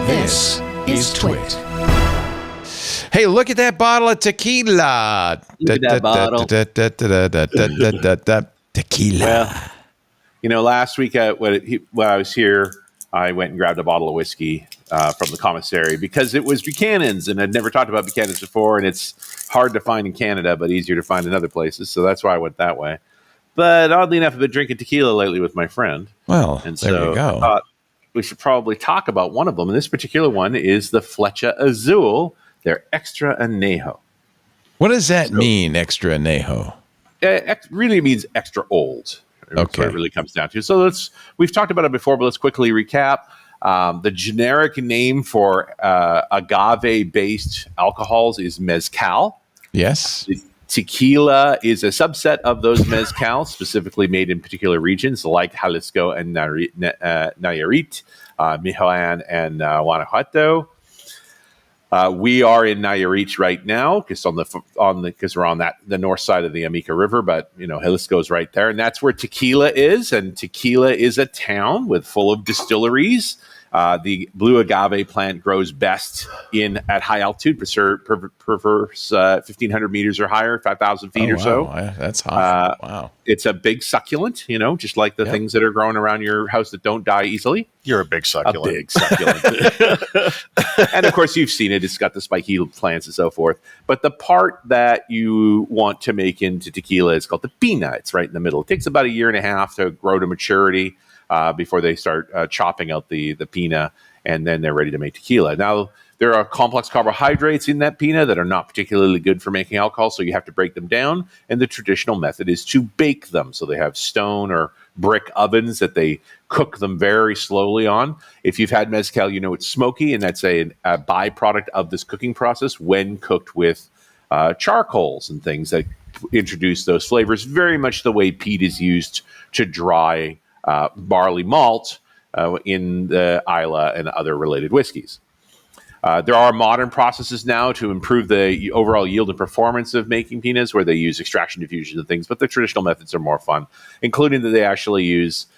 This is TWiT. Hey, look at that bottle of tequila. Look at that bottle. Tequila. Well, last week when I was here, I went and grabbed a bottle of whiskey from the commissary because it was Buchanan's, and I'd never talked about Buchanan's before, and it's hard to find in Canada, but easier to find in other places. So that's why I went that way. But oddly enough, I've been drinking tequila lately with my friend. Well, and there you go. I thought we should probably talk about one of them. And this particular one is the Flecha Azul. They're extra añejo. What does that mean, extra añejo? Really means extra old. That's what it really comes down to. So we've talked about it before, but let's quickly recap. The generic name for agave-based alcohols is mezcal. Yes. Tequila is a subset of those mezcals, specifically made in particular regions like Jalisco and Nayarit, Michoacan, and Guanajuato. We are in Nayarit right now because we're on the north side of the Amica River, but Jalisco is right there, and that's where Tequila is. And Tequila is a town full of distilleries. The blue agave plant grows best at high altitude, prefers 1,500 meters or higher, 5,000 feet or so. That's hot. Wow. It's a big succulent, just like the things that are growing around your house that don't die easily. You're a big succulent. A big succulent. And, of course, you've seen it. It's got the spiky plants and so forth. But the part that you want to make into tequila is called the pina. It's right in the middle. It takes about a year and a half to grow to maturity. Before they start chopping out the pina, and then they're ready to make tequila. Now, there are complex carbohydrates in that pina that are not particularly good for making alcohol, so you have to break them down, and the traditional method is to bake them. So they have stone or brick ovens that they cook them very slowly on. If you've had mezcal, it's smoky, and that's a byproduct of this cooking process when cooked with charcoals and things that introduce those flavors, very much the way peat is used to dry barley malt in the Isla and other related whiskeys. There are modern processes now to improve the overall yield and performance of making pinas, where they use extraction, diffusion, and things, but the traditional methods are more fun, including that they actually use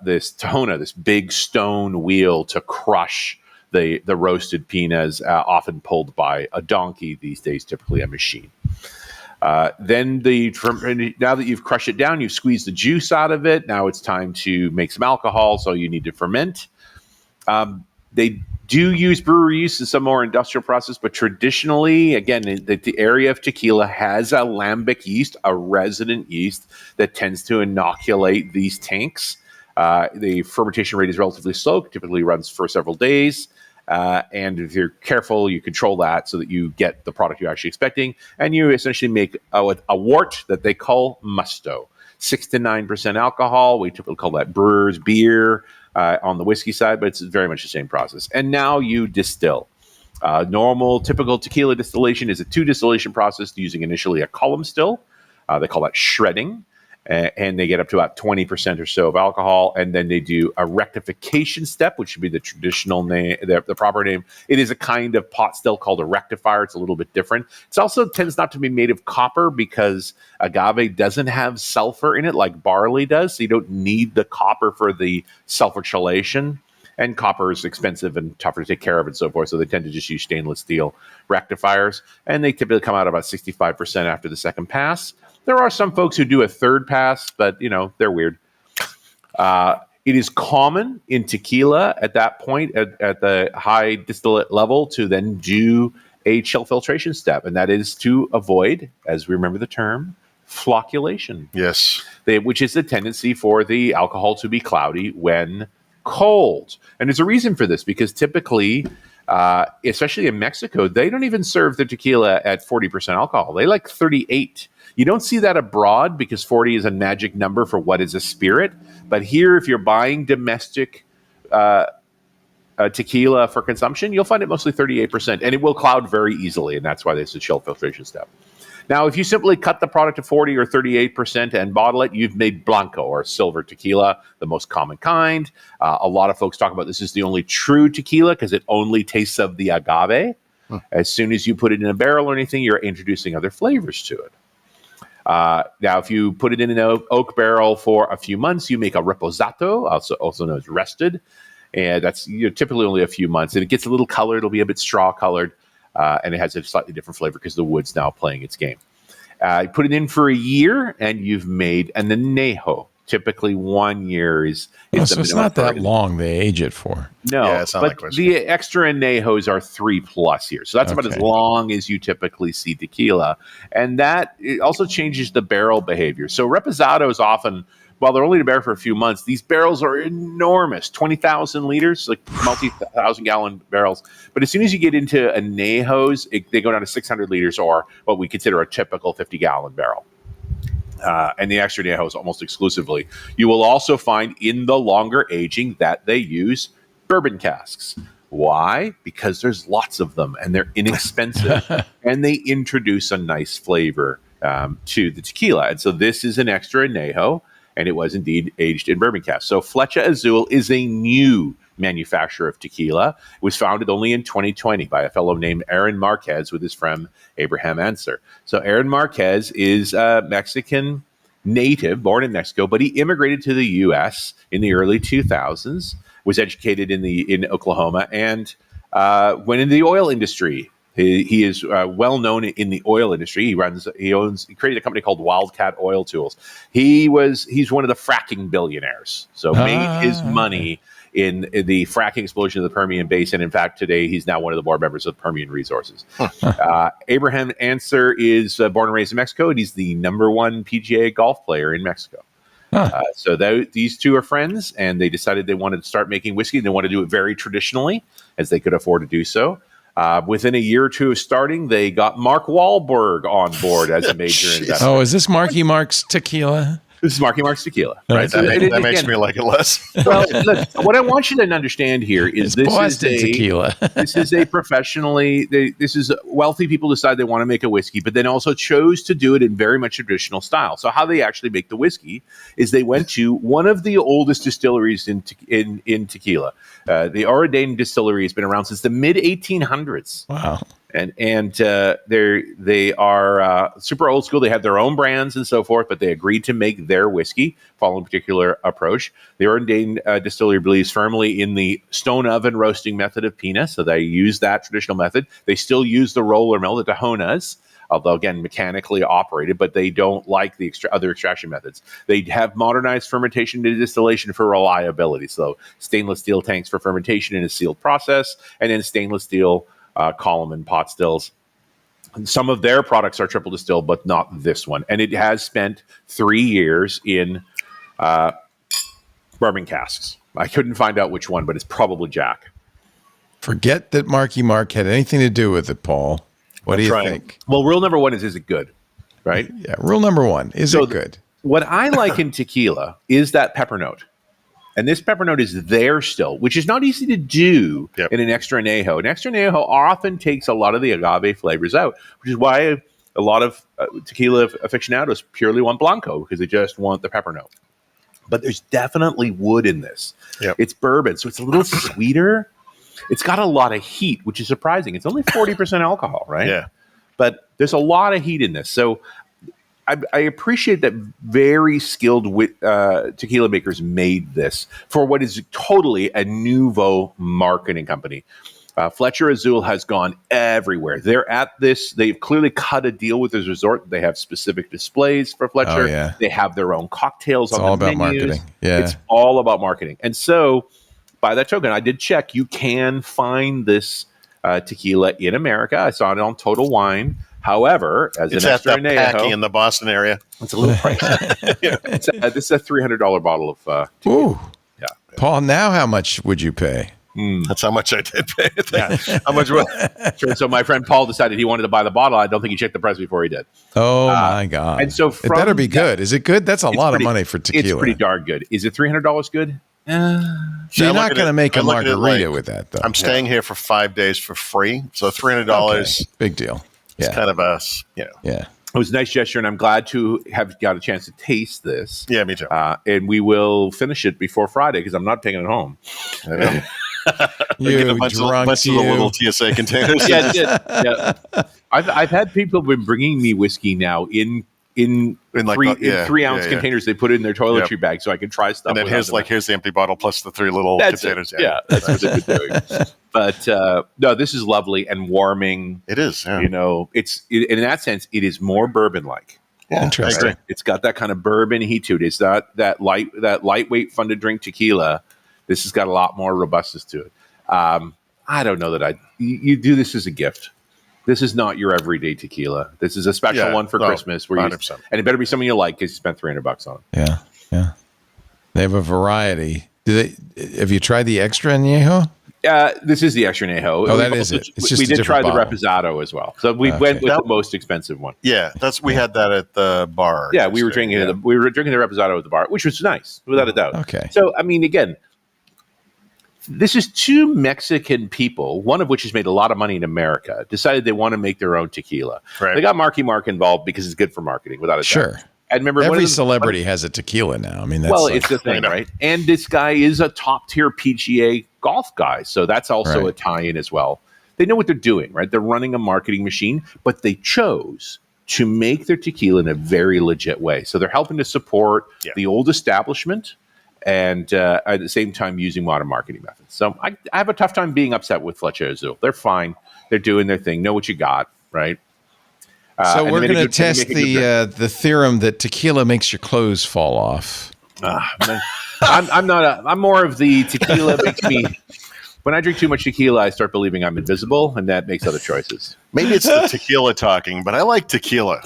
this tahona, this big stone wheel, to crush the roasted pinas, often pulled by a donkey these days, typically a machine. Then now that you've crushed it down, you've squeezed the juice out of it. Now it's time to make some alcohol, so you need to ferment. They do use brewery yeast in some more industrial process, but traditionally, again, the area of tequila has a lambic yeast, a resident yeast that tends to inoculate these tanks. The fermentation rate is relatively slow, typically runs for several days. And if you're careful, you control that so that you get the product you're actually expecting. And you essentially make a wort that they call musto. 6 to 9% alcohol. We typically call that brewer's beer on the whiskey side, but it's very much the same process. And now you distill. Normal, typical tequila distillation is a 2-distillation process using initially a column still. They call that shredding. And they get up to about 20% or so of alcohol, and then they do a rectification step, which would be the traditional name, the proper name. It is a kind of pot still called a rectifier. It's a little bit different. It also tends not to be made of copper because agave doesn't have sulfur in it like barley does, so you don't need the copper for the sulfur chelation. And copper is expensive and tougher to take care of and so forth, so they tend to just use stainless steel rectifiers, and they typically come out about 65% after the second pass. There are some folks who do a third pass, but, they're weird. It is common in tequila at that point, at the high distillate level, to then do a chill filtration step, and that is to avoid, as we remember the term, flocculation. Yes. Which is the tendency for the alcohol to be cloudy when cold. And there's a reason for this, because typically, especially in Mexico, they don't even serve their tequila at 40% alcohol. They like 38. You don't see that abroad because 40 is a magic number for what is a spirit. But here, if you're buying domestic tequila for consumption, you'll find it mostly 38%. And it will cloud very easily, and that's why there's a chill filtration step. Now, if you simply cut the product to 40 or 38% and bottle it, you've made blanco, or silver tequila, the most common kind. A lot of folks talk about this as the only true tequila because it only tastes of the agave. As soon as you put it in a barrel or anything, you're introducing other flavors to it. Now, if you put it in an oak barrel for a few months, you make a reposato, also known as rested. And that's typically only a few months. And it gets a little colored. It'll be a bit straw colored. And it has a slightly different flavor because the wood's now playing its game. You put it in for a year, and you've made an Añejo. Typically 1 year is so it's not that long they age it for. No, Yeah, it's not but like whiskey. the extra Añejos are 3+ years. So that's about as long as you typically see tequila. And that it also changes the barrel behavior. So reposados often, while they're only to barrel for a few months, these barrels are enormous, 20,000 liters, like multi-1,000-gallon barrels. But as soon as you get into Añejos, they go down to 600 liters, or what we consider a typical 50-gallon barrel. And the extra Añejos almost exclusively. You will also find in the longer aging that they use bourbon casks. Why? Because there's lots of them, and they're inexpensive, and they introduce a nice flavor to the tequila. And so this is an extra Añejo, and it was indeed aged in bourbon casks. So Flecha Azul is a new manufacturer of tequila. It was founded only in 2020 by a fellow named Aron Marquez with his friend Abraham Ancer. So Aron Marquez is a Mexican native, born in Mexico, but he immigrated to the U.S. in the early 2000s, was educated in Oklahoma, and went into the oil industry. He is well known in the oil industry. He created a company called Wildcat Oil Tools. He's one of the fracking billionaires. So made his money in the fracking explosion of the Permian Basin. In fact, today he's now one of the board members of Permian Resources. Abraham Ancer is born and raised in Mexico, and he's the #1 PGA golf player in Mexico. So these two are friends, and they decided they wanted to start making whiskey. And they want to do it very traditionally, as they could afford to do so. Within a year or two of starting, they got Mark Wahlberg on board as a major investor. Oh, is this Marky Mark's tequila? This is Marky Mark's tequila, right? That makes me like it less. Well, look, what I want you to understand here is tequila. This is a professionally. This is wealthy people decide they want to make a whiskey, but then also chose to do it in very much traditional style. So how they actually make the whiskey is they went to one of the oldest distilleries in tequila. The Aron Distillery has been around since the mid 1800s. Wow. And they are super old school. They have their own brands and so forth, but they agreed to make their whiskey following a particular approach. The Aron Distillery believes firmly in the stone oven roasting method of Pina, so they use that traditional method. They still use the roller mill, the Tajonas, although again mechanically operated, but they don't like the other extraction methods. They have modernized fermentation to distillation for reliability. So stainless steel tanks for fermentation in a sealed process, and then stainless steel column and pot stills. And some of their products are triple distilled, but not this one. And it has spent 3 years in bourbon casks. I couldn't find out which one, but it's probably Jack. Forget that Marky Mark had anything to do with it, Paul. What do you think? Well, rule number one is it good? Right? Yeah, rule number one, is it good? What I like in tequila is that pepper note. And this pepper note is there still, which is not easy to do in an extra Añejo. An extra Añejo often takes a lot of the agave flavors out, which is why a lot of tequila aficionados purely want Blanco, because they just want the pepper note. But there's definitely wood in this. Yep. It's bourbon, so it's a little sweeter. It's got a lot of heat, which is surprising. It's only 40% alcohol, right? Yeah. But there's a lot of heat in this. So I appreciate that very skilled tequila makers made this for what is totally a nouveau marketing company. Flecha Azul has gone everywhere. They're at this. They've clearly cut a deal with this resort. They have specific displays for Flecha. Oh, yeah. They have their own cocktails on the menus. It's all about marketing. Yeah. It's all about marketing. And so by that token, I did check. You can find this tequila in America. I saw it on Total Wine. However, as it's an at extra the Packy in the Boston area. It's a little pricey. This is a $300 bottle of tequila. Ooh. Yeah. Paul, now how much would you pay? That's how much I did pay. How much was So my friend Paul decided he wanted to buy the bottle. I don't think he checked the price before he did. Oh, my God. And so it better be good. Is it good? That's a lot of money for tequila. It's pretty darn good. Is it $300 good? So you're not going to make a margarita with that, though. I'm staying here for 5 days for free. So $300. Okay. Big deal. It's kind of a, Yeah. It was a nice gesture, and I'm glad to have got a chance to taste this. Yeah, me too. And we will finish it before Friday because I'm not taking it home. You get a bunch of the little TSA containers. Yeah. I've had people been bringing me whiskey now in in like 3-ounce containers. They put it in their toiletry bag so I could try stuff. And then here's the empty bottle plus the 3 little containers. That's what they've been doing. But no, this is lovely and warming. It is. Yeah. In that sense, it is more bourbon-like. Yeah, interesting. It's got that kind of bourbon heat to it. It's not that lightweight, fun to drink tequila. This has got a lot more robustness to it. I don't know that you do this as a gift. This is not your everyday tequila. This is a special one for Christmas. And it better be something you like because you spent $300 on it. Yeah. They have a variety. Have you tried the extra añejo? This is the extra añejo. Oh, that is it. It's just we did try bottle. the reposado as well. So we went with the most expensive one. Yeah, we had that at the bar. Yeah, we were drinking the reposado at the bar, which was nice, without a doubt. Okay. So I mean, again, this is 2 Mexican people, one of which has made a lot of money in America, decided they want to make their own tequila. Right. They got Marky Mark involved because it's good for marketing, without a doubt. Sure. And remember, every celebrity has a tequila now. I mean, that's it's the thing, right? And this guy is a top-tier PGA golf guy, so that's also a tie-in as well. They know what they're doing, right? They're running a marketing machine, but they chose to make their tequila in a very legit way. So they're helping to support the old establishment and at the same time using modern marketing methods. So I have a tough time being upset with Flecha Azul. They're fine. They're doing their thing. Know what you got, right? So we're going to test the theorem that tequila makes your clothes fall off. I'm more of the tequila makes me. When I drink too much tequila, I start believing I'm invisible, and that makes other choices. Maybe it's the tequila talking, but I like tequila.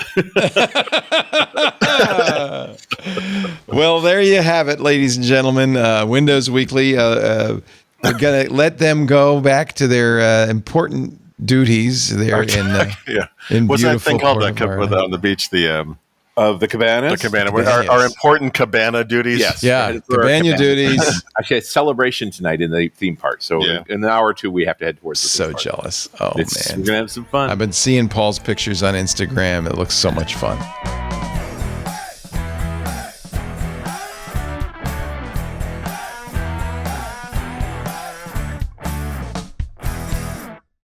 Well, there you have it, ladies and gentlemen. Windows Weekly. We're going to let them go back to their important duties there in what's that thing called on the beach? The cabanas? The cabana. Our important cabana duties. Yes. Yeah, cabana duties. Actually, it's celebration tonight in the theme park. So in an hour or two, we have to head towards the theme park. Jealous. Oh, man. We're going to have some fun. I've been seeing Paul's pictures on Instagram. It looks so much fun.